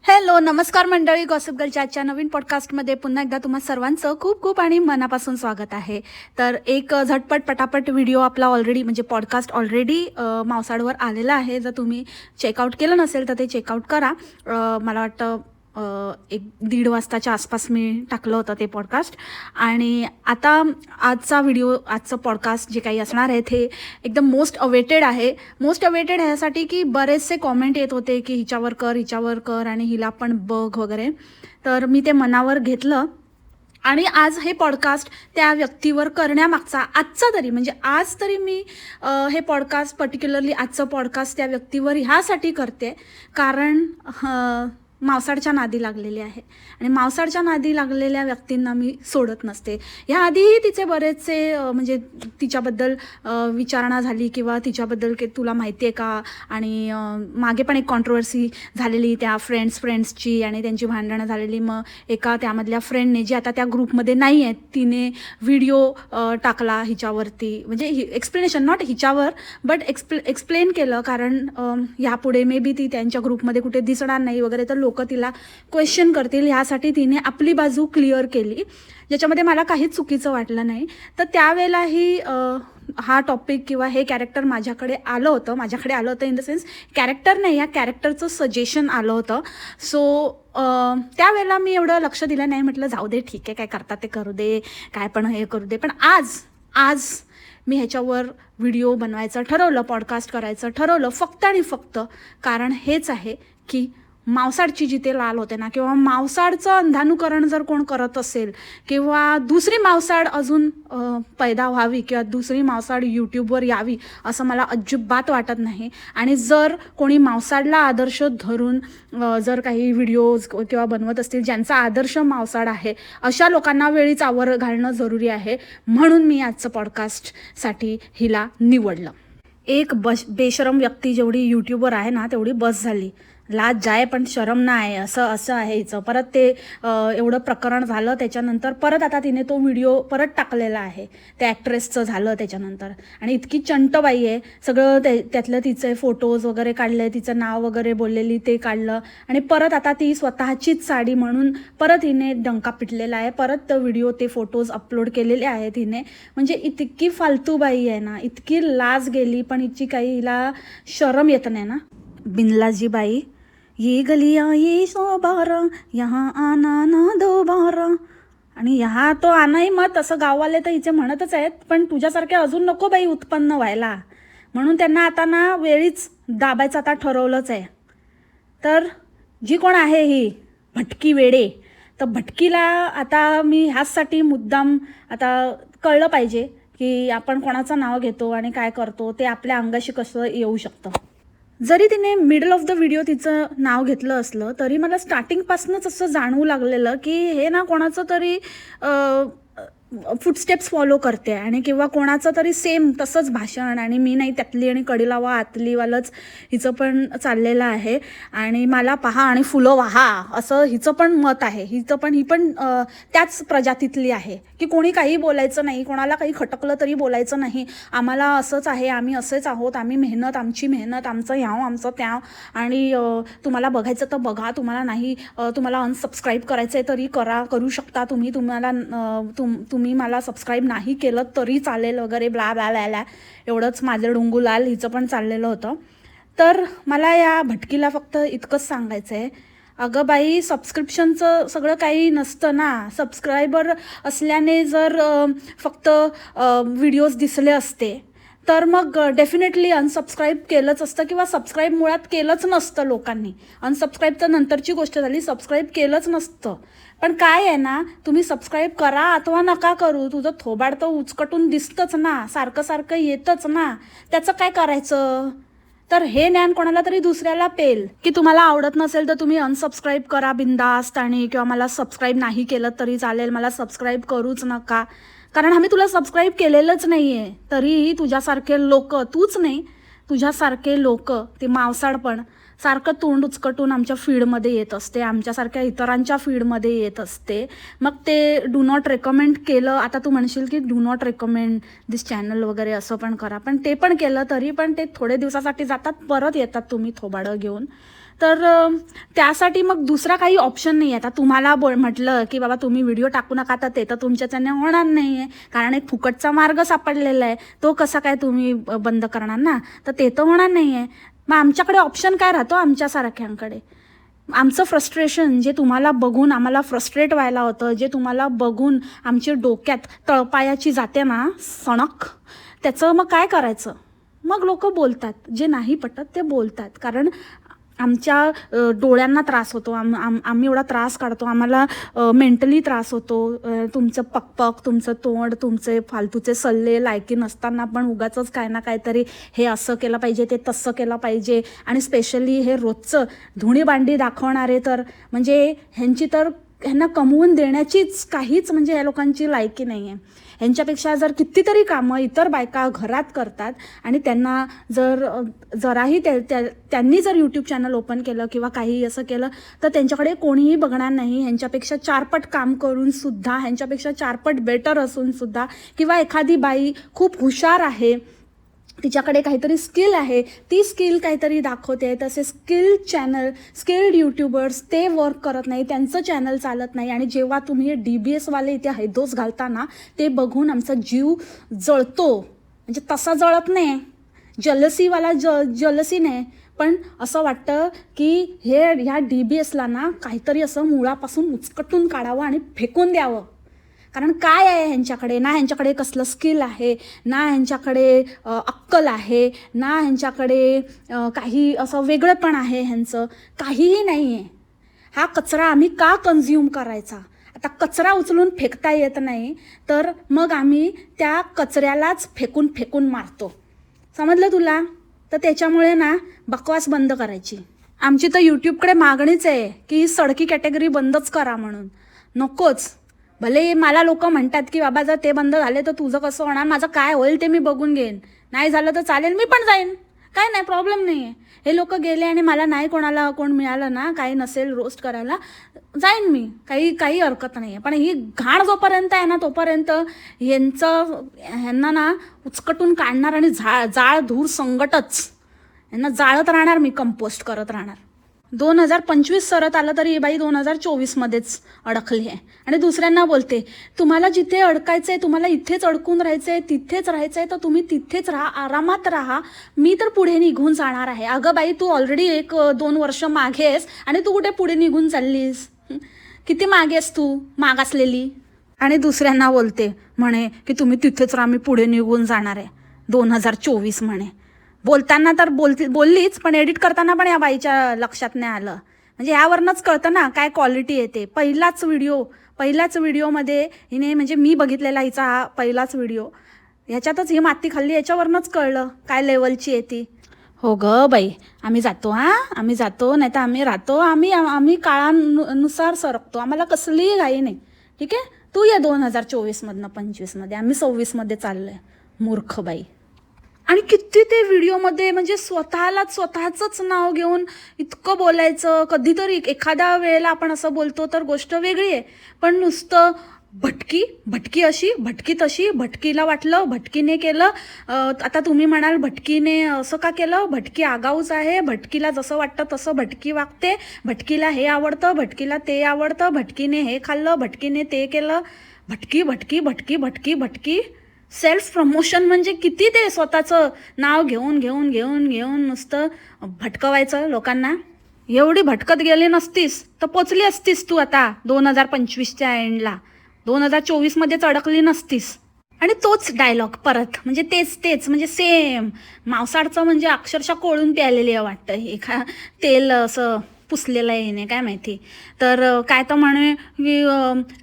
Hello नमस्कार मंडळी, gossip गर्लच्या आजच्या नवीन पॉडकास्टमध्ये पुन्हा एकदा तुम्हा सर्वांचं खूप खूप आणि मनापासून स्वागत आहे. तर एक झटपट पटापट व्हिडिओ आपला ऑलरेडी म्हणजे पॉडकास्ट ऑलरेडी मावसाडवर आलेला आहे. जर तुम्ही चेकआउट केलं नसेल तर ते चेकआउट करा. मला वाटतं 1-1:30 वाजताच्या आसपास मी टाकलं होतं ते पॉडकास्ट. आणि आता आजचा व्हिडिओ, आजचं पॉडकास्ट जे काही असणार आहे ते एकदम मोस्ट अवेटेड आहे. मोस्ट अवेटेड ह्यासाठी की बरेचसे कॉमेंट येत होते की हिच्यावर कर आणि हिला पण बघ वगैरे. तर मी ते मनावर घेतलं आणि आज हे पॉडकास्ट त्या व्यक्तीवर करण्यामागचा आजचा तरी म्हणजे आज तरी मी हे पॉडकास्ट पर्टिक्युलरली आजचं पॉडकास्ट त्या व्यक्तीवर ह्यासाठी करते कारण मावसाडच्या नादी लागलेली आहे आणि मावसाडच्या नादी लागलेल्या व्यक्तींना मी सोडत नसते. ह्याआधीही तिचे बरेचसे म्हणजे तिच्याबद्दल विचारणा झाली किंवा तिच्याबद्दल की तुला माहिती आहे का, आणि मागे पण एक कॉन्ट्रोवर्सी झालेली त्या फ्रेंड्सची आणि त्यांची भांडणं झालेली. मग एका त्यामधल्या फ्रेंडने जी आता त्या ग्रुपमध्ये नाही आहेत तिने व्हिडिओ टाकला हिच्यावरती, म्हणजे एक्सप्लेनेशन नॉट हिच्यावर बट एक्सप्लेन केलं कारण ह्यापुढे मे बी ती त्यांच्या ग्रुपमध्ये कुठे दिसणार नाही वगैरे, तर लोक तिला क्वेश्चन करतील ह्यासाठी तिने आपली बाजू क्लिअर केली, ज्याच्यामध्ये मला काहीच चुकीचं वाटलं नाही. तर त्यावेळेलाही हा टॉपिक किंवा हे कॅरेक्टर माझ्याकडे आलं होतं इन द सेन्स कॅरेक्टर नाही, या कॅरेक्टरचं सजेशन आलं होतं. सो त्यावेळेला मी एवढं लक्ष दिलं नाही, म्हटलं जाऊ दे ठीक आहे, काय करतात ते करू दे, काय पण हे करू दे. पण आज मी ह्याच्यावर व्हिडिओ बनवायचं ठरवलं, पॉडकास्ट करायचं ठरवलं फक्त आणि फक्त कारण हेच आहे की मावसाडची जिथे लाल होते ना, किंवा मावसाडचं अंधानुकरण जर कोण करत असेल किंवा दुसरी मावसाड अजून पैदा व्हावी किंवा दुसरी मावसाड यूट्यूबवर यावी असं मला अजिबात वाटत नाही. आणि जर कोणी मावसाडला आदर्श धरून जर काही व्हिडिओज किंवा बनवत असतील ज्यांचा आदर्श मावसाड आहे, अशा लोकांना वेळीच आवर घालणं जरुरी आहे. म्हणून मी आजचं पॉडकास्टसाठी हिला निवडलं. एक बेशरम व्यक्ती जेवढी यूट्यूबवर आहे ना तेवढी बस झाली. लाज जाय पण शरम नाही असं आहे हिचं. परत ते एवढं प्रकरण झालं त्याच्यानंतर परत आता तिने तो व्हिडिओ परत टाकलेला आहे, त्या ॲक्ट्रेसचं झालं त्याच्यानंतर. आणि इतकी चंटबाई आहे, सगळं त्यातलं तिचे फोटोज वगैरे काढले, तिचं नाव वगैरे बोललेली ते काढलं आणि परत आता ती स्वतःचीच साडी म्हणून परत हिने डंका पिटलेला आहे. परत व्हिडिओ ते फोटोज अपलोड केलेले आहेत हिने. म्हणजे इतकी फालतू बाई आहे ना, इतकी लाज गेली पण हिची काही हिला शरम येत नाही ना. बिनलाजी बाई, ये गलियां ये शोबारा यहाँ आना ना दोबारा. आणि ह्या तो आनाही मत असं गाववाले तर हिचे म्हणतच आहेत, पण तुझ्यासारखे अजून नको बाई उत्पन्न व्हायला, म्हणून त्यांना आता ना वेळीच दाबायचं आता ठरवलंच आहे. तर जी कोण आहे ही भटकी वेडे, तर भटकीला आता मी ह्याचसाठी मुद्दाम आता कळलं पाहिजे की आपण कोणाचं नाव घेतो आणि काय करतो ते आपल्या अंगाशी कसं येऊ शकतं. जरी तिने मिडल ऑफ द व्हिडिओ तिचं नाव घेतलं असलं तरी मला स्टार्टिंगपासूनच असं जाणवू लागलेलं की हे ना कोणाचं तरी फुटस्टेप्स फॉलो करते आणि किंवा कोणाचं तरी सेम तसंच भाषण, आणि मी नाही त्यातली आणि कडी लावा आतलीवालंच हिचं पण चाललेलं आहे. आणि मला पहा आणि फुलं वाहा असं हिचं पण मत आहे. ही पण त्याच प्रजातीतली आहे की कोणी काही बोलायचं नाही, कोणाला काही खटकलं तरी बोलायचं नाही, आम्हाला असंच आहे, आम्ही असेच आहोत, आम्ही मेहनत, आमची मेहनत, आमचं ह्याव आमचं त्याव, आणि तुम्हाला बघायचं तर बघा, तुम्हाला नाही, तुम्हाला अनसबस्क्राईब करायचं आहे तरी करू शकता तुम्ही, तुम्ही मला सबस्क्राईब नाही केलं तरी चालेल वगैरे ब्ला ब्ला ब्ला ब्ला. एवढंच माझं डुंगूलाल हिचं पण चाललेलं होतं. तर मला या भटकीला फक्त इतकंच सांगायचं आहे, अगं बाई सबस्क्रिप्शनचं सगळं काही नसतं ना. सबस्क्रायबर असल्याने जर फक्त व्हिडिओज दिसले असते तर मग डेफिनेटली अनसबस्क्राईब केलंच असतं किंवा सबस्क्राईब मुळात केलंच नसतं लोकांनी. अनसबस्क्राईब तर नंतरची गोष्ट झाली, सबस्क्राईब केलंच नसतं. पण काय आहे ना, तुम्ही सबस्क्राईब करा अथवा नका करू, तुझं थोबाड तर उचकटून दिसतंच ना, सारखं सारखं येतच ना, त्याचं काय करायचं. तर हे ज्ञान कोणाला तरी दुसऱ्याला पेल की तुम्हाला आवडत नसेल तर तुम्ही अनसबस्क्राईब करा बिंदास्त, आणि किंवा मला सबस्क्राईब नाही केलं तरी चालेल, मला सबस्क्राईब करूच नका, कारण आम्ही तुला सबस्क्राईब केलेलंच नाही आहे. तरीही तुझ्यासारखे लोक, तूच नाही तुझ्यासारखे लोक, ते मावसाड पण सारखं तोंड उचकटून आमच्या फीडमध्ये येत असते, आमच्यासारख्या इतरांच्या फीडमध्ये येत असते. मग ते डू नॉट रेकमेंड केलं, आता तू म्हणशील की do not recommend this channel वगैरे असं पण करा, पण ते पण केलं तरी पण ते थोडे दिवसासाठी जातात, परत येतात तुम्ही थोबाडं घेऊन. तर त्यासाठी मग दुसरा काही ऑप्शन नाही आहे. आता तुम्हाला म्हटलं की बाबा तुम्ही व्हिडिओ टाकू नका, तर ते तर तुमच्याच्याने होणार नाही आहे, कारण एक फुकटचा मार्ग सापडलेला आहे. तो कसा काय तुम्ही बंद करणार ना, तर ते तर होणार नाही आहे. मग आमच्याकडे ऑप्शन काय राहतो आमच्यासारख्यांकडे? आमचं फ्रस्ट्रेशन जे तुम्हाला बघून आम्हाला फ्रस्ट्रेट व्हायला होतं, जे तुम्हाला बघून आमच्या डोक्यात तळपायाची जाते ना सणक, त्याचं मग काय करायचं? मग लोक बोलतात, जे नाही पटत ते बोलतात, कारण आमच्या डोळ्यांना त्रास होतो, आम्ही एवढा त्रास काढतो, आम्हाला मेंटली त्रास होतो. तुमचं पकपक, तुमचं तोंड, तुमचे फालतूचे सल्ले लायकी नसताना पण उगाचच काय ना काहीतरी हे असं केलं पाहिजे, ते तसं केलं पाहिजे. आणि स्पेशली हे रोजचं धुणी भांडी दाखवणारे तर म्हणजे ह्यांना कमवून देण्याचीच काहीच म्हणजे या लोकांची लायकी नाही आहे. ह्यांच्यापेक्षा जर कितीतरी कामं इतर बायका घरात करतात आणि त्यांना जराही त्यांनी जर यूट्यूब चॅनल ओपन केलं किंवा काही असं केलं तर त्यांच्याकडे कोणीही बघणार नाही. ह्यांच्यापेक्षा चारपट काम करून सुद्धा, ह्यांच्यापेक्षा चारपट बेटर असून सुद्धा, किंवा एखादी बाई खूप हुशार आहे, तिच्याकडे काहीतरी स्किल आहे, ती स्किल काहीतरी दाखवते, तसे स्किल्ड यूट्यूबर्स ते वर्क करत नाही, त्यांचं चॅनल चालत नाही. आणि जेव्हा तुम्ही DBS वाले इथे हैदोस घालताना ते बघून आमचा जीव जळतो. म्हणजे तसा जळत नाही, जलसीवाला जलसी नाही, पण असं वाटतं की ह्या DBSला ना काहीतरी असं मुळापासून उचकटून काढावं आणि फेकून द्यावं. कारण काय आहे ह्यांच्याकडे? ना ह्यांच्याकडे कसलं स्किल आहे, ना ह्यांच्याकडे अक्कल आहे, ना ह्यांच्याकडे काही असं वेगळंपण आहे, ह्यांचं काहीही नाही आहे. हा कचरा आम्ही का कन्झ्युम करायचा? आता कचरा उचलून फेकता येत नाही तर मग आम्ही त्या कचऱ्यालाच फेकून फेकून मारतो. समजलं तुला? तर त्याच्यामुळे ना बकवास बंद करायची. आमची तर यूट्यूबकडे मागणीच आहे की ही सडकी कॅटेगरी बंदच करा म्हणून. नकोच. भले मला लोक म्हणतात की बाबा जर ते बंद झाले तर तुझं कसं होणार, माझं काय होईल ते मी बघून घेईन, नाही झालं तर चालेल, मी पण जाईन, काय नाही, प्रॉब्लेम नाही आहे. हे लोक गेले आणि मला नाही कोण मिळालं ना, काही नसेल रोस्ट करायला, जाईन मी, काही हरकत नाही आहे. पण ही घाण जोपर्यंत आहे ना तोपर्यंत ह्यांना ना उचकटून काढणार आणि जाळ धूर संगटच यांना जाळत राहणार, मी कंपोस्ट करत राहणार. 2025 सरत आलं तरी ही बाई 2024मध्येच अडकली आहे. आणि दुसऱ्यांना बोलते, तुम्हाला जिथे अडकायचं आहे, तुम्हाला इथेच अडकून राहायचं आहे, तिथेच राहायचं आहे, तर तुम्ही तिथेच राहा, आरामात राहा, मी तर पुढे निघून जाणार आहे. अगं बाई, तू ऑलरेडी 1-2 वर्ष मागे आहेस आणि तू कुठे पुढे निघून चाललीस? किती मागे आहेस तू, मागासलेली? आणि दुसऱ्यांना बोलते म्हणे की तुम्ही तिथेच राहा, मी पुढे निघून जाणार आहे 2024 म्हणे. बोलताना तर बोललीच, पण एडिट करताना पण या बाईच्या लक्षात नाही आलं. म्हणजे यावरनंच कळतं ना काय क्वालिटी येते. पहिल्याच व्हिडिओमध्ये हिने, म्हणजे मी बघितलेला हिचा हा पहिलाच व्हिडिओ, ह्याच्यातच ही माती खाल्ली, याच्यावरनंच कळलं काय लेवलची आहे ती. हो ग बाई, आम्ही जातो, आम्ही जातो, नाही तर आम्ही राहतो, आम्ही काळानुसार सरकतो, आम्हाला कसलीही घाई नाही. ठीक आहे, तू ये 2024मधनं 25मध्ये, आम्ही 26मध्ये चाललोय. मूर्ख बाई. आणि किती ते व्हिडिओमध्ये म्हणजे स्वतःचंच नाव घेऊन इतकं बोलायचं. कधीतरी एखाद्या वेळेला आपण असं बोलतो तर गोष्ट वेगळी आहे, पण नुसतं भटकी अशी, भटकी तशी, भटकीला वाटलं, भटकीने केलं. आता तुम्ही म्हणाल भटकीने असं का केलं? भटकी आगाऊच आहे, भटकीला जसं वाटतं तसं भटकी वागते, भटकीला हे आवडतं, भटकीला ते आवडतं, भटकीने हे खाल्लं, भटकीने ते केलं. भटकी भटकी भटकी भटकी भटकी. सेल्फ प्रमोशन म्हणजे किती ते स्वतःचं नाव घेऊन नुसतं भटकवायचं लोकांना. एवढी भटकत गेली नसतीस तर पोचली असतीस तू आता 2025च्या एंडला, 2024मध्येच अडकली नसतीस. आणि तोच डायलॉग परत, म्हणजे तेच म्हणजे सेम मावसाडचं, म्हणजे अक्षरशः कोळून प्यालेली आहे वाटतं. तेल असं पुसलेलं आहे हिने, काय माहिती. तर काय तर म्हणे की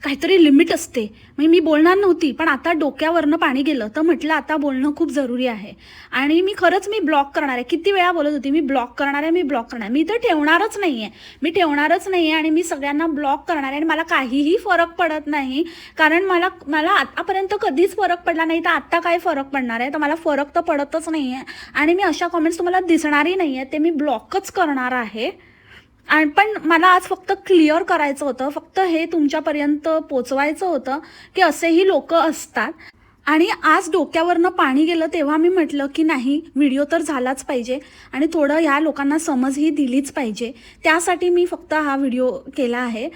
काहीतरी लिमिट असते. म्हणजे मी बोलणार नव्हती, पण आता डोक्यावरनं पाणी गेलं तर म्हटलं आता बोलणं खूप जरुरी आहे. आणि मी ब्लॉक करणार आहे. किती वेळा बोलत होती मी ब्लॉक करणार आहे. मी तर ठेवणारच नाही आहे आणि मी सगळ्यांना ब्लॉक करणार आहे. आणि मला काहीही फरक पडत नाही, कारण मला आतापर्यंत कधीच फरक पडला नाही, तर आत्ता काय फरक पडणार आहे? तर मला फरक तर पडतच नाही आहे. आणि मी अशा कॉमेंट्स तुम्हाला दिसणारही नाही आहे, ते मी ब्लॉकच करणार आहे. पण मला आज फक्त क्लिअर करायचं होतं, फक्त हे तुमच्यापर्यंत पोचवायचं होतं की असेही लोक असतात. आणि आज डोक्यावरनं पाणी गेलं तेव्हा मी म्हटलं की नाही, व्हिडिओ तर झालाच पाहिजे आणि थोडं ह्या लोकांना समजही दिलीच पाहिजे. त्यासाठी मी फक्त हा व्हिडिओ केला आहे.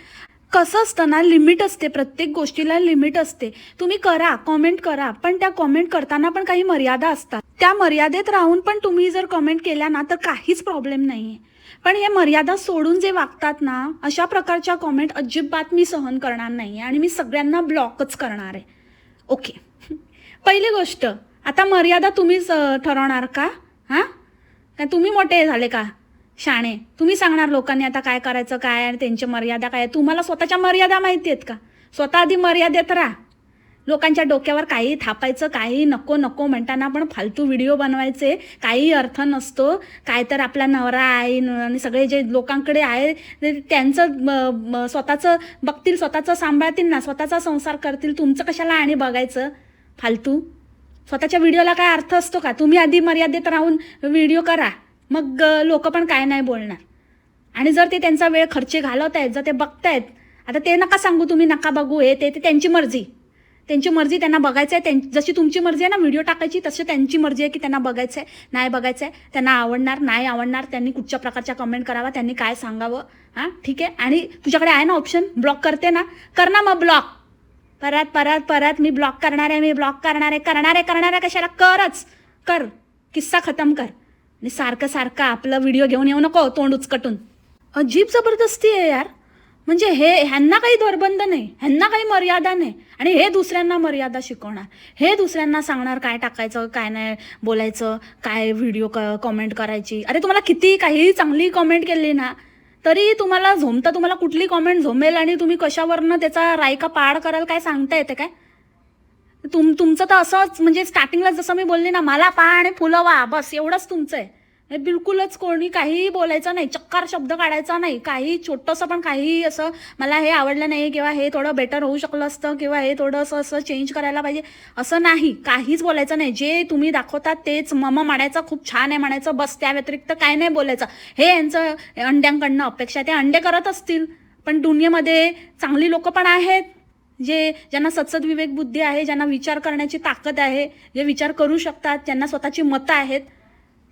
कसं असतं ना, लिमिट असते, प्रत्येक गोष्टीला लिमिट असते. तुम्ही करा, कॉमेंट करा, पण त्या कॉमेंट करताना पण काही मर्यादा असतात. त्या मर्यादेत राहून पण तुम्ही जर कॉमेंट केल्या ना तर काहीच प्रॉब्लेम नाही आहे. पण हे मर्यादा सोडून जे वागतात ना, अशा प्रकारच्या कॉमेंट अजिबात मी सहन करणार नाही आणि मी सगळ्यांना ब्लॉकच करणार आहे. ओके. पहिली गोष्ट, आता मर्यादा तुम्हीच ठरवणार का? हां, काय तुम्ही मोठे झाले का, शाणे? तुम्ही सांगणार लोकांनी आता काय करायचं, काय आणि त्यांची मर्यादा काय? तुम्हाला स्वतःच्या मर्यादा माहिती आहेत का? स्वतः आधी मर्यादेत राहा. लोकांच्या डोक्यावर काही थापायचं, काही नको नको म्हणताना पण फालतू व्हिडिओ बनवायचे, काही अर्थ नसतो. काय तर आपला नवरा आहे आणि सगळे जे लोकांकडे आहे त्यांचं स्वतःचं बघतील, स्वतःचं सांभाळतील ना, स्वतःचा संसार करतील. तुमचं कशाला आणि बघायचं फालतू? स्वतःच्या व्हिडिओला काय अर्थ असतो का? तुम्ही आधी मर्यादेत राहून व्हिडिओ करा, मग लोक पण काय नाही बोलणार. आणि जर ते त्यांचा वेळ खर्ची घालवत आहेत, जर ते बघतायत, आता ते नका सांगू तुम्ही नका बघू, हे ते त्यांची मर्जी. त्यांची मर्जी, त्यांना बघायचं आहे. जशी तुमची मर्जी आहे ना व्हिडिओ टाकायची, तशी त्यांची मर्जी आहे की त्यांना बघायचं आहे, नाही बघायचं आहे, त्यांना आवडणार नाही आवडणार, त्यांनी कुठच्या प्रकारच्या कमेंट करावा, त्यांनी काय सांगावं. हां, ठीक आहे. आणि तुझ्याकडे आहे ना ऑप्शन, ब्लॉक करते ना, कर ना मग ब्लॉक. परत परत परत मी ब्लॉक करणार आहे, मी ब्लॉक करणार आहे, करणार आहे कशाला? करच कर, किस्सा खतम कर. आणि सारखं सारखं आपलं व्हिडिओ घेऊन येऊ नको तोंड उचकटून. अजीब जबरदस्ती आहे यार. म्हणजे ह्यांना काही दरबंध नाही, ह्यांना काही मर्यादा नाही, आणि हे दुसऱ्यांना मर्यादा शिकवणार, हे दुसऱ्यांना सांगणार काय टाकायचं, काय नाही बोलायचं, काय व्हिडिओ कॉमेंट करायची. अरे तुम्हाला किती काही चांगली कॉमेंट केली ना तरी तुम्हाला झोमतं, तुम्हाला कुठली कॉमेंट झोमेल आणि तुम्ही कशावरनं त्याचा रायका पाड कराल काय सांगता येते काय? तुमचं तर असंच, म्हणजे स्टार्टिंगला जसं मी बोलले ना, मला पहा आणि फुलवा, बस एवढंच तुमचं आहे. हे बिलकुलच कोणी काहीही बोलायचं नाही, चक्कार शब्द काढायचा नाही, काही छोटंसं पण काही असं मला हे आवडलं नाही किंवा हे थोडं बेटर होऊ शकलं असतं किंवा हे थोडंसं असं चेंज करायला पाहिजे असं नाही, काहीच बोलायचं नाही. जे तुम्ही दाखवतात तेच मम म्हणायचं, खूप छान आहे म्हणायचं, बस. त्या व्यतिरिक्त काय नाही बोलायचं. हे यांचं अंड्यांकडनं अपेक्षा, ते अंडे करत असतील, पण दुनियेमध्ये चांगली लोक पण आहेत, ज्यांना सत्सद विवेक बुद्धी आहे, ज्यांना विचार करण्याची ताकद आहे, जे विचार करू शकतात, ज्यांना स्वतःची मतं आहेत.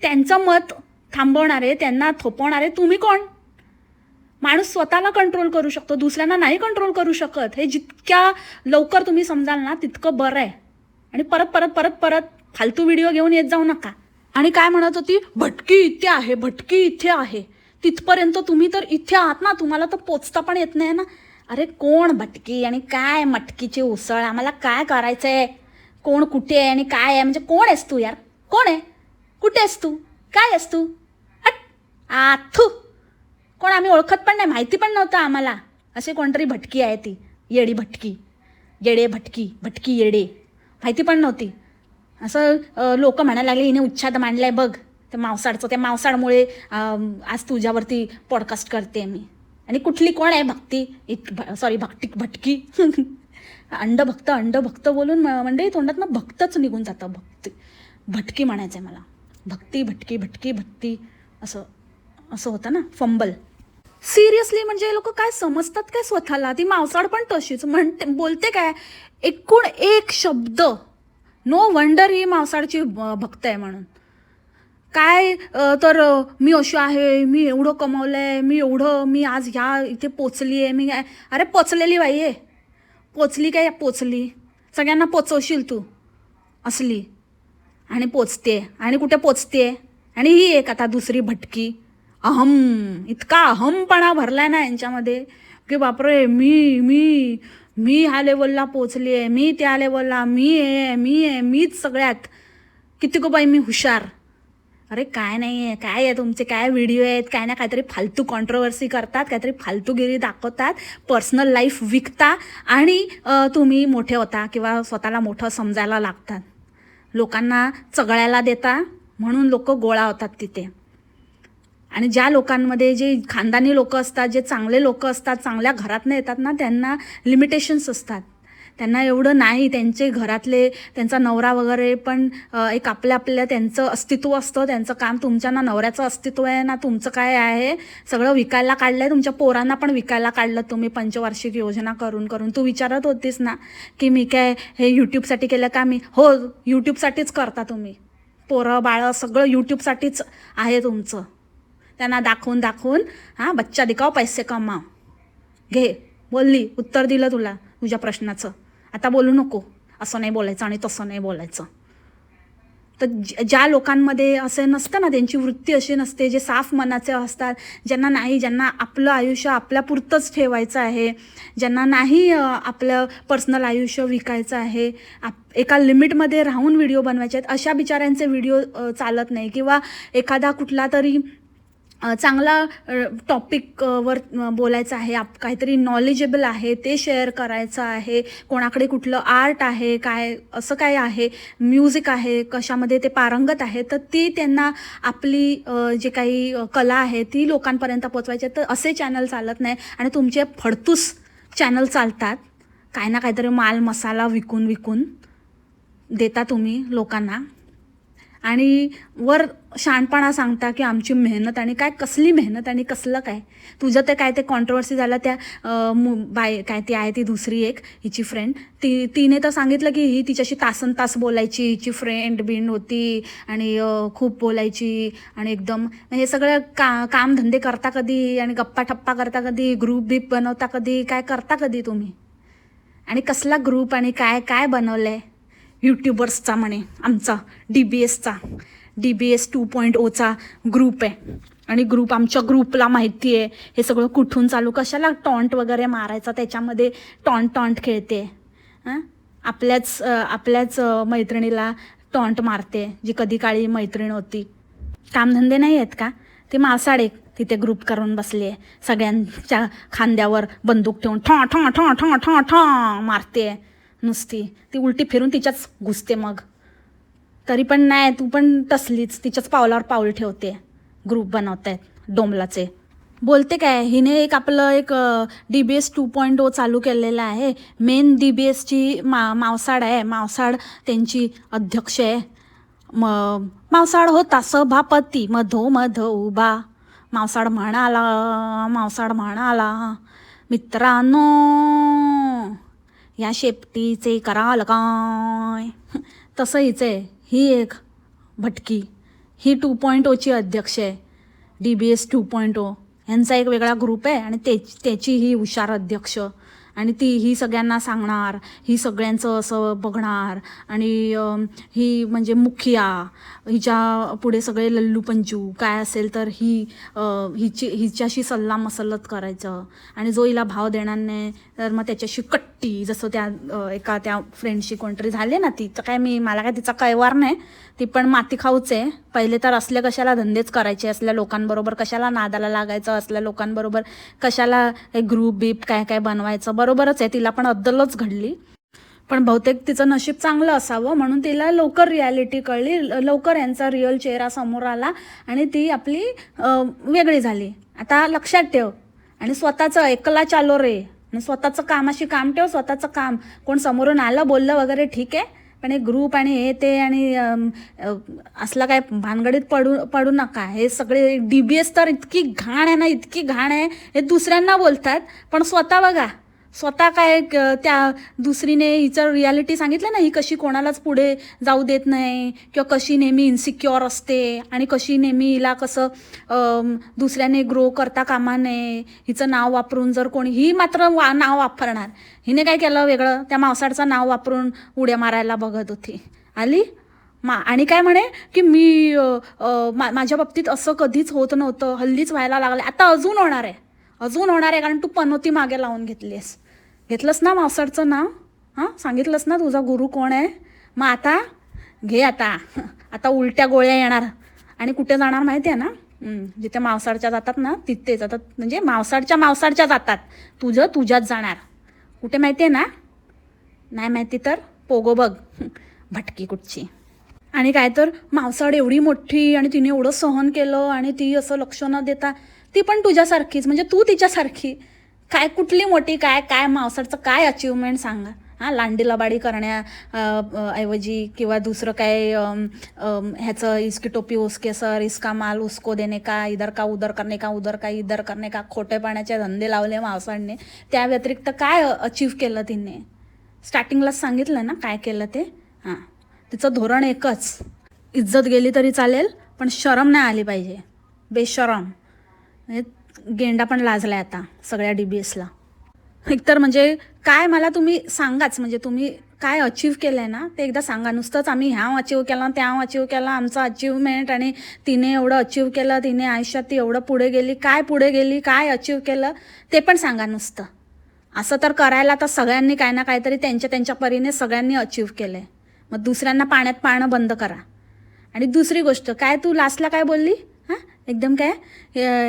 त्यांचं मत थांबवणारे, त्यांना थोपवणारे तुम्ही कोण? माणूस स्वतःला कंट्रोल करू शकतो, दुसऱ्यांना नाही कंट्रोल करू शकत. हे जितक्या लवकर तुम्ही समजाल ना तितकं बरं आहे. आणि परत परत परत परत फालतू व्हिडिओ घेऊन येत जाऊ नका. आणि काय म्हणत होती, भटकी इथे आहे, भटकी इथे आहे. तिथपर्यंत तुम्ही तर इथे आहात ना, तुम्हाला तर पोचता पण येत नाही ना. अरे कोण भटकी आणि काय मटकीची उसळ, आम्हाला काय करायचंय, कोण कुठे आहे आणि काय आहे, म्हणजे कोण आहेस तू यार? कोण आहे? कुठे आहेस तू? काय आहेस तू? आथू कोण? आम्ही ओळखत पण नाही, माहिती पण नव्हतं आम्हाला असे कोणतरी भटकी आहे, ती येडी भटकी, येडे भटकी, भटकी येडे, माहिती पण नव्हती. असं लोक म्हणायला लागले हिने उच्छाद मांडलाय बघ त्या मावसाडचं, त्या मावसाडमुळे आज तुझ्यावरती पॉडकास्ट करते मी. आणि कुठली कोण आहे भक्ती, सॉरी भटकी अंडभक्त बोलून म्हणजे तोंडातनं भक्तच निघून जातं. भटकी म्हणायचं आहे मला, भक्ती असं होतं ना, फंबल. सिरियसली म्हणजे लोक काय समजतात काय स्वतःला? ती मावसाड पण तशीच बोलते काय, एकूण एक शब्द, नो वंडर ही मावसाडची भक्त आहे म्हणून. काय तर मी अशी आहे, मी एवढं कमवलंय, मी आज ह्या इथे पोचली आहे, मी अरे पोचलेली बाई आहे, पोचली काय पोचली, सगळ्यांना पोचवशील तू असली, आणि पोचते आणि कुठे पोचते. आणि ही एक आता दुसरी भटकी, इतका अहमपणा भरलाय ना यांच्यामध्ये की बापरे, मी ह्या लेवलला पोचली आहे, मी त्या लेवलला, मीच सगळ्यात, किती गो बाई मी हुशार. अरे काय नाही आहे, काय आहे तुमचे काय व्हिडिओ आहेत, काय ना काहीतरी फालतू कॉन्ट्रोवर्सी करतात, काहीतरी फालतूगिरी दाखवतात, पर्सनल लाईफ विकता आणि तुम्ही मोठे होता किंवा स्वतःला मोठं समजायला लागतात, लोकांना चगळायला देता, म्हणून लोक गोळा होतात तिथे. आणि ज्या लोकांमध्ये जे खानदानी लोक असतात, जे चांगले लोक असतात, चांगल्या घरातनं येतात ना, त्यांना लिमिटेशन्स असतात. त्यांना एवढं नाही, त्यांचे घरातले त्यांचा नवरा वगैरे पण एक आपल्या त्यांचं अस्तित्व असतं, त्यांचं काम. तुमच्या ना नवऱ्याचं अस्तित्व आहे ना तुमचं काय आहे, सगळं विकायला काढलं आहे. तुमच्या पोरांना पण विकायला काढलं तुम्ही पंचवार्षिक योजना करून करून. तू विचारत होतीस ना की मी काय हे यूट्यूबसाठी केलं का? मी हो, यूट्यूबसाठीच करता तुम्ही. पोरं बाळं सगळं यूट्यूबसाठीच आहे तुमचं. त्यांना दाखवून दाखवून हां बच्चा दिखाओ पैसे कमाव. घे, बोलली, उत्तर दिलं तुला तुझ्या प्रश्नाचं. आता बोलू नको, असं नाही बोलायचं आणि तसं नाही बोलायचं. तर ज्या लोकांमध्ये असं नसतं ना, त्यांची वृत्ती अशी नसते, जे साफ मनाचे असतात, ज्यांना नाही, ज्यांना आपलं आयुष्य आपल्यापुरतंच ठेवायचं आहे, ज्यांना नाही आपलं पर्सनल आयुष्य विकायचं आहे, एका लिमिटमध्ये राहून व्हिडिओ बनवायचे आहेत, अशा बिचाऱ्यांचे व्हिडिओ चालत नाही. किंवा एखादा कुठला तरी चांगला टॉपिकवर बोलायचं आहे, काहीतरी नॉलेजेबल आहे ते शेअर करायचं आहे, कोणाकडे कुठलं आर्ट आहे, काय असं काय आहे, म्युझिक आहे, कशामध्ये ते पारंगत आहे, तर ती त्यांना आपली जे काही कला आहे ती लोकांपर्यंत पोचवायची. तर असे चॅनल चालत नाही. आणि तुमचे फडतूस चॅनल चालतात, काय ना काहीतरी माल मसाला विकून विकून देता तुम्ही लोकांना. आणि वर शहाणपणा सांगता की आमची मेहनत, आणि काय कसली मेहनत आणि कसलं काय. तुझं ते काय ते कॉन्ट्रोवर्सी झालं त्या काय ती आहे ती दुसरी एक हिची फ्रेंड, तिने तर सांगितलं की ही तिच्याशी तासन तास बोलायची, हिची फ्रेंड बिंड होती आणि खूप बोलायची आणि एकदम हे सगळं कामधंदे करता कधी, आणि गप्पा ठप्पा करता कधी, ग्रुप बीप बनवता कधी, काय करता कधी तुम्ही. आणि कसला ग्रुप आणि काय काय बनवलं आहे यूट्यूबर्सचा म्हणे, आमचा DBS 2.0चा ग्रुप आहे. आणि आमच्या ग्रुपला माहिती आहे हे सगळं कुठून चालू, कशाला टॉन्ट वगैरे मारायचा, त्याच्यामध्ये टॉन्ट खेळते. आपल्याच मैत्रिणीला टॉन्ट मारते, जी कधी काळी मैत्रीण होती. कामधंदे नाही आहेत का? ते मासाडे तिथे ग्रुप करून बसली आहे, सगळ्यांच्या खांद्यावर बंदूक ठेवून ठॉ ठॉ ठॉ ठॉ ठॉ ठॉ मारते नुसती. ती उलटी फिरून तिच्याच घुसते मग. तरी पण नाही, तू पण तसलीच तिच्याच पावलावर पाऊल ठेवते. ग्रुप बनवतायत डोंबलाचे. बोलते काय, हिने एक DBS 2.0 चालू केलेला आहे. मेन DBSची मावसाड आहे, मावसाड त्यांची अध्यक्ष आहे. मावसाड होता सभापती मधोमध उभा. मावसाड म्हणाला मित्रांनो या शेपटीचे कराल काय. तसं हीच आहे, ही एक भटकी, ही 2.0ची अध्यक्ष आहे. DBS 2.0 यांचा एक वेगळा ग्रुप आहे आणि त्याची ही हुशार अध्यक्ष. आणि ही सगळ्यांना सांगणार, ही सगळ्यांचं असं बघणार. आणि ही म्हणजे मुखिया, हिच्या पुढे सगळे लल्लू पंचू काय असेल तर हिच्याशी सल्ला मसलत करायचं. आणि जो हिला भाव देणार नाही तर मग त्याच्याशी कट्टी. जसं त्या फ्रेंडशी कोणतरी झाले ना, ती तर काय मला काय तिचा कैवार नाही, ती पण माती खाऊच आहे. पहिले तर असल्या कशाला धंदेच करायचे, असल्या लोकांबरोबर कशाला नादाला लागायचं, असल्या लोकांबरोबर कशाला ग्रुप बीप काय काय बनवायचं. बरोबरच आहे, तिला पण अद्दलच घडली. पण बहुतेक तिचं नशीब चांगलं असावं म्हणून तिला लवकर रियालिटी कळली, लवकर यांचा रिअल चेहरा समोर आला आणि ती आपली वेगळी झाली. आता लक्षात ठेव. आणि स्वतःचं एकला चालो रे, आणि स्वतःचं कामाशी काम ठेव. स्वतःचं काम कोण समोरून आलं बोललं वगैरे ठीक आहे, पण हे ग्रुप आणि हे ते आणि असलं काय भानगडीत पडू नका. हे सगळे DBS तर इतकी घाण आहे ना, इतकी घाण आहे. हे दुसऱ्यांना बोलतात पण स्वतः बघा, स्वतः काय त्या दुसरीने हिचं रियालिटी सांगितलं ना, ही कशी कोणालाच पुढे जाऊ देत नाही किंवा कशी नेहमी इन्सिक्युअर असते आणि कशी नेहमी हिला कसं दुसऱ्याने ग्रो करता कामा नये. हिचं नाव वापरून जर कोणी, ही मात्र नाव वापरणार. हिने काय केलं वेगळं, त्या मावसाडचं नाव वापरून उड्या मारायला बघत होती. आली आणि काय म्हणे की मी माझ्या बाबतीत असं कधीच होत नव्हतं, हल्लीच व्हायला लागलं. आता अजून होणार आहे कारण तू पनोती मागे लावून घेतलंस ना मावसाडचं नाव. सांगितलंस ना तुझा गुरु कोण आहे. मग आता घे, आता उलट्या गोळ्या येणार. आणि कुठे जाणार माहिती आहे ना, जिथे मावसाडच्या जातात ना तिथे जातात, म्हणजे मावसाडच्या जातात. तुझ्यात जाणार कुठे माहिती आहे ना. नाही माहिती तर पोगो बघ, भटकी कुठची. आणि काय तर मावसाड एवढी मोठी आणि तिने एवढं सहन केलं आणि ती असं लक्ष न देता, ती पण तुझ्यासारखीच, म्हणजे तू तिच्यासारखी. काय कुठली मोठी, काय मावसाडचं काय अचिव्हमेंट सांगा. हां, लांडी लबाडी ऐवजी किंवा दुसरं काय ह्याचं इसकी टोपी उसके सर, इसका माल उसको देणे का, इधर का उधर करणे का, उधर का इधर करणे का, खोटेपणाचे धंदे लावले मावसाळने. त्या व्यतिरिक्त काय अचीव केलं तिने? स्टार्टिंगलाच सांगितलं ना काय केलं ते. हां, तिचं धोरण एकच, इज्जत गेली तरी चालेल पण शरम नाही आली पाहिजे. बेशरम. गेंडा पण लाजलाय आता सगळ्या DBSला. एकतर म्हणजे काय मला तुम्ही सांगाच, म्हणजे तुम्ही काय अचीव केलं आहे ना ते एकदा सांगा. नुसतंच आम्ही ह्या अचीव केलं त्या अचीव केलं, आमचं अचीवमेंट, आणि तिने एवढं अचीव केलं, तिने आयुष्यात ती एवढं पुढे गेली, काय पुढे गेली, काय अचीव केलं ते पण सांगा नुसतं. असं तर करायला तर सगळ्यांनी काय ना काहीतरी त्यांच्या त्यांच्या परीने सगळ्यांनी अचीव केलं आहे. मग दुसऱ्यांना पाण्यात पाळणं बंद करा. आणि दुसरी गोष्ट काय, तू लास्टला काय बोलली? हां, एकदम काय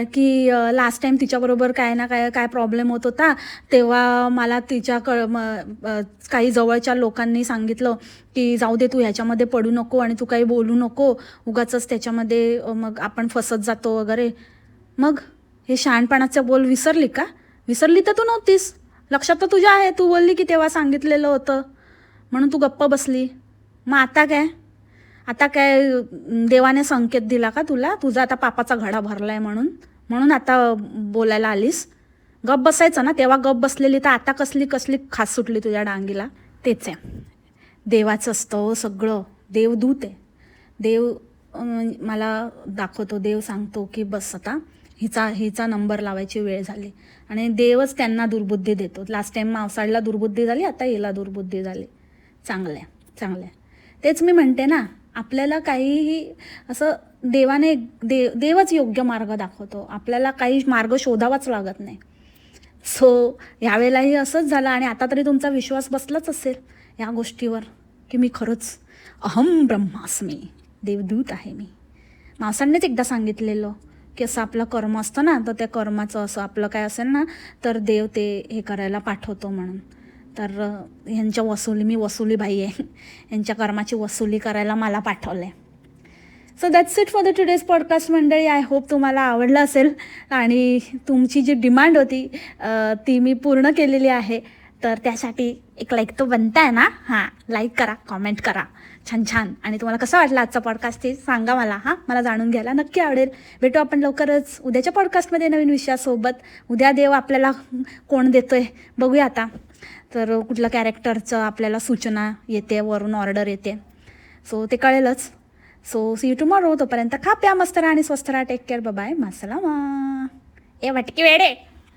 की लास्ट टाईम तिच्याबरोबर काय ना काय प्रॉब्लेम होत होता, तेव्हा मला काही जवळच्या लोकांनी सांगितलं की जाऊ दे, तू ह्याच्यामध्ये पडू नको आणि तू काही बोलू नको, उगाचच त्याच्यामध्ये मग आपण फसत जातो वगैरे. मग हे शहाणपणाचं बोल विसरली का? विसरली तर तू नव्हतीस, लक्षात तर तुझ्या आहे. तू बोलली की तेव्हा सांगितलेलं होतं म्हणून तू गप्प बसली. मग आता काय देवाने संकेत दिला का तुला? तुझा आता पापाचा घडा भरलाय म्हणून आता बोलायला आलीस? गप बसायचं ना, तेव्हा गप बसलेली तर आता कसली खास सुटली तुझ्या डांगीला? तेच आहे, देवाचं असतं सगळं. देवदूत आहे. देव मला दाखवतो, देव सांगतो की बस आता हिचा नंबर लावायची वेळ झाली, आणि देवच त्यांना दुर्बुद्धी देतो. लास्ट टाईम मावसाळला दुर्बुद्धी झाली, आता हिला दुर्बुद्धी झाली. चांगलं आहे. तेच मी म्हणते ना, आपल्याला काहीही असं देवच योग्य मार्ग दाखवतो. आपल्याला काही मार्ग शोधावाच लागत नाही. सो यावेळेलाही असंच झालं, आणि आता तरी तुमचा विश्वास बसलाच असेल या गोष्टीवर की मी खरंच अहम ब्रह्मास्मी, देवदूत आहे मी. मावसांनीच एकदा सांगितलेलं की असं आपलं कर्म असतं ना, तर त्या कर्माचं असं आपलं काय असेल ना तर देव ते हे करायला पाठवतो म्हणून. तर मी वसुली बाई आहे, यांच्या कर्माची वसुली करायला मला पाठवलं आहे. So that's it for the today's podcast मंडळी. आय होप तुम्हाला आवडलं असेल, आणि तुमची जी डिमांड होती ती मी पूर्ण केलेली आहे. तर त्यासाठी एक लाईक तो बनता आहे ना. हां, लाईक करा, कॉमेंट करा, छान. आणि तुम्हाला कसं वाटलं आजचा पॉडकास्ट ते सांगा मला. हां, मला जाणून घ्यायला नक्की आवडेल. भेटू आपण लवकरच उद्याच्या पॉडकास्टमध्ये नवीन विषयासोबत. उद्या देव आपल्याला कोण देतोय बघूया आता. तर कुठल्या कॅरेक्टरचं आपल्याला सूचना येते, वरून ऑर्डर येते, सो ते कळेलच. So see you tomorrow. तोपर्यंत खा प्या मस्त राहा आणि स्वस्थ राहा. Take care. बाय. मासलामा. ए वटकी वेडे.